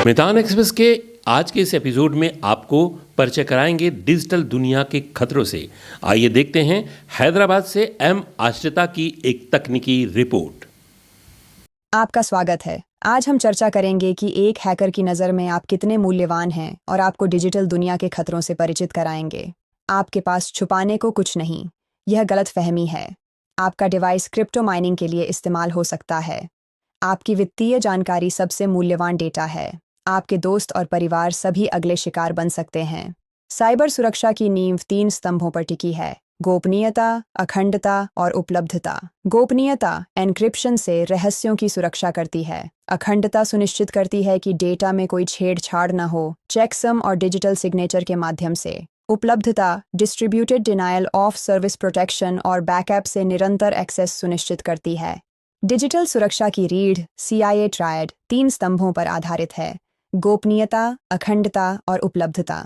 मितान express के आज के इस एपिसोड में आपको परिचय कराएंगे डिजिटल दुनिया के खतरों से। आइए देखते हैं हैदराबाद से एम आश्रिता की एक तकनीकी रिपोर्ट। आपका स्वागत है। आज हम चर्चा करेंगे कि एक हैकर की नज़र में आप कितने मूल्यवान हैं और आपको डिजिटल दुनिया के खतरों से परिचित कराएंगे। आपके पास छुपाने को कुछ नहीं, यह गलतफहमी है। आपका डिवाइस क्रिप्टो माइनिंग के लिए इस्तेमाल हो सकता है। आपकी वित्तीय जानकारी सबसे मूल्यवान डेटा है। आपके दोस्त और परिवार सभी अगले शिकार बन सकते हैं। साइबर सुरक्षा की नींव 3 स्तंभों पर टिकी है: गोपनीयता, अखंडता और उपलब्धता। गोपनीयता एन्क्रिप्शन से रहस्यों की सुरक्षा करती है। अखंडता सुनिश्चित करती है कि डेटा में कोई छेड़छाड़ न हो, चेकसम और डिजिटल सिग्नेचर के माध्यम से। उपलब्धता distributed denial of service protection और बैकअप से निरंतर एक्सेस सुनिश्चित करती है। डिजिटल सुरक्षा की रीढ़ CIA ट्रायड 3 स्तंभों पर आधारित है: गोपनीयता, अखंडता और उपलब्धता।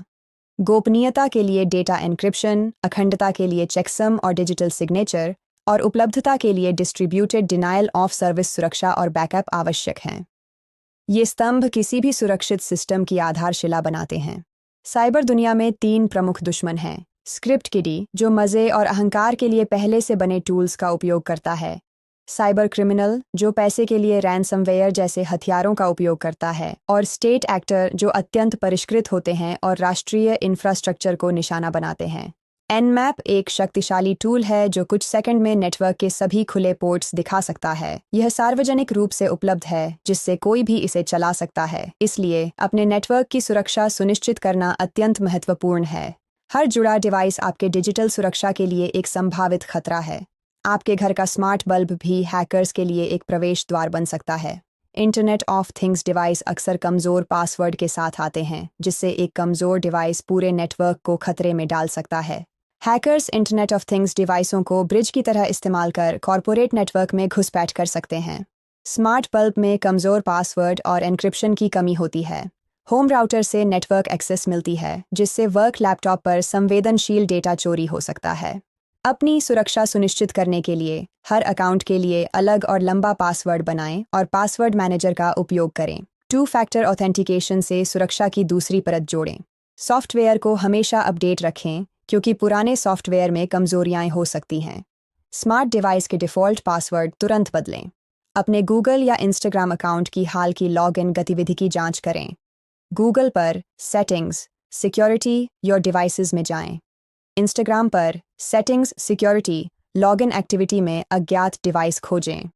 गोपनीयता के लिए डेटा एन्क्रिप्शन, अखंडता के लिए चेकसम और डिजिटल सिग्नेचर, और उपलब्धता के लिए डिस्ट्रीब्यूटेड डिनायल ऑफ सर्विस सुरक्षा और बैकअप आवश्यक हैं। ये स्तंभ किसी भी सुरक्षित सिस्टम की आधारशिला बनाते हैं। साइबर दुनिया में 3 प्रमुख दुश्मन हैं: स्क्रिप्ट किडी, जो मज़े और अहंकार के लिए पहले से बने टूल्स का उपयोग करता है; साइबर क्रिमिनल, जो पैसे के लिए रैनसमवेयर जैसे हथियारों का उपयोग करता है; और स्टेट एक्टर, जो अत्यंत परिष्कृत होते हैं और राष्ट्रीय इंफ्रास्ट्रक्चर को निशाना बनाते हैं। Nmap एक शक्तिशाली टूल है जो कुछ सेकंड में नेटवर्क के सभी खुले पोर्ट्स दिखा सकता है। यह सार्वजनिक रूप से उपलब्ध है, जिससे कोई भी इसे चला सकता है। इसलिए अपने नेटवर्क की सुरक्षा सुनिश्चित करना अत्यंत महत्वपूर्ण है। हर जुड़ा डिवाइस आपके डिजिटल सुरक्षा के लिए एक संभावित खतरा है। आपके घर का स्मार्ट बल्ब भी हैकर्स के लिए एक प्रवेश द्वार बन सकता है। इंटरनेट ऑफ थिंग्स डिवाइस अक्सर कमज़ोर पासवर्ड के साथ आते हैं, जिससे एक कमज़ोर डिवाइस पूरे नेटवर्क को खतरे में डाल सकता है। हैकर्स इंटरनेट ऑफ थिंग्स डिवाइसों को ब्रिज की तरह इस्तेमाल कर कॉर्पोरेट नेटवर्क में घुसपैठ कर सकते हैं। स्मार्ट बल्ब में कमज़ोर पासवर्ड और एन्क्रिप्शन की कमी होती है। होम राउटर से नेटवर्क एक्सेस मिलती है, जिससे वर्क लैपटॉप पर संवेदनशील डेटा चोरी हो सकता है। अपनी सुरक्षा सुनिश्चित करने के लिए हर अकाउंट के लिए अलग और लंबा पासवर्ड बनाएं और पासवर्ड मैनेजर का उपयोग करें। 2 फैक्टर ऑथेंटिकेशन से सुरक्षा की दूसरी परत जोड़ें। सॉफ्टवेयर को हमेशा अपडेट रखें, क्योंकि पुराने सॉफ्टवेयर में कमजोरियां हो सकती हैं। स्मार्ट डिवाइस के डिफ़ॉल्ट पासवर्ड तुरंत बदलें। अपने गूगल या इंस्टाग्राम अकाउंट की हाल की लॉगिन गतिविधि की जांच करें। गूगल पर सेटिंग्स, सिक्योरिटी योर डिवाइसेस में जाएं। इंस्टाग्राम पर सेटिंग्स, सिक्योरिटी, लॉगिन एक्टिविटी में अज्ञात डिवाइस खोजें।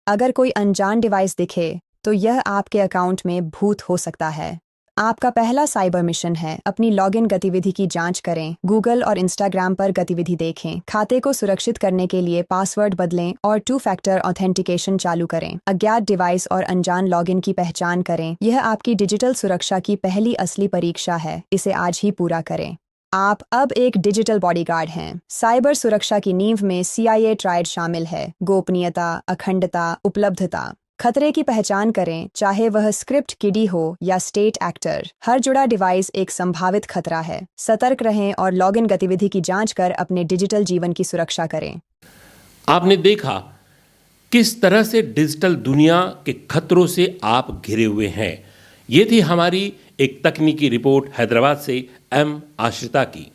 अगर कोई अनजान डिवाइस दिखे, तो यह आपके अकाउंट में भूत हो सकता है। आपका पहला साइबर मिशन है: अपनी लॉगिन गतिविधि की जांच करें। गूगल और इंस्टाग्राम पर गतिविधि देखें। खाते को सुरक्षित करने के लिए पासवर्ड बदलें और 2 फैक्टर ऑथेंटिकेशन चालू करें। अज्ञात डिवाइस और अनजान लॉगिन की पहचान करें। यह आपकी डिजिटल सुरक्षा की पहली असली परीक्षा है। इसे आज ही पूरा करें। आप अब एक डिजिटल बॉडीगार्ड हैं। साइबर सुरक्षा की नींव में CIA ट्रायड शामिल है: गोपनीयता, अखंडता, उपलब्धता। खतरे की पहचान करें, चाहे वह स्क्रिप्ट किडी हो या स्टेट एक्टर। हर जुड़ा डिवाइस एक संभावित खतरा है। सतर्क रहें और लॉगिन गतिविधि की जांच कर अपने डिजिटल जीवन की सुरक्षा करें। आपने देखा किस तरह से डिजिटल दुनिया के खतरों से आप घिरे हुए हैं। ये थी हमारी एक तकनीकी रिपोर्ट हैदराबाद से एम आश्रिता की।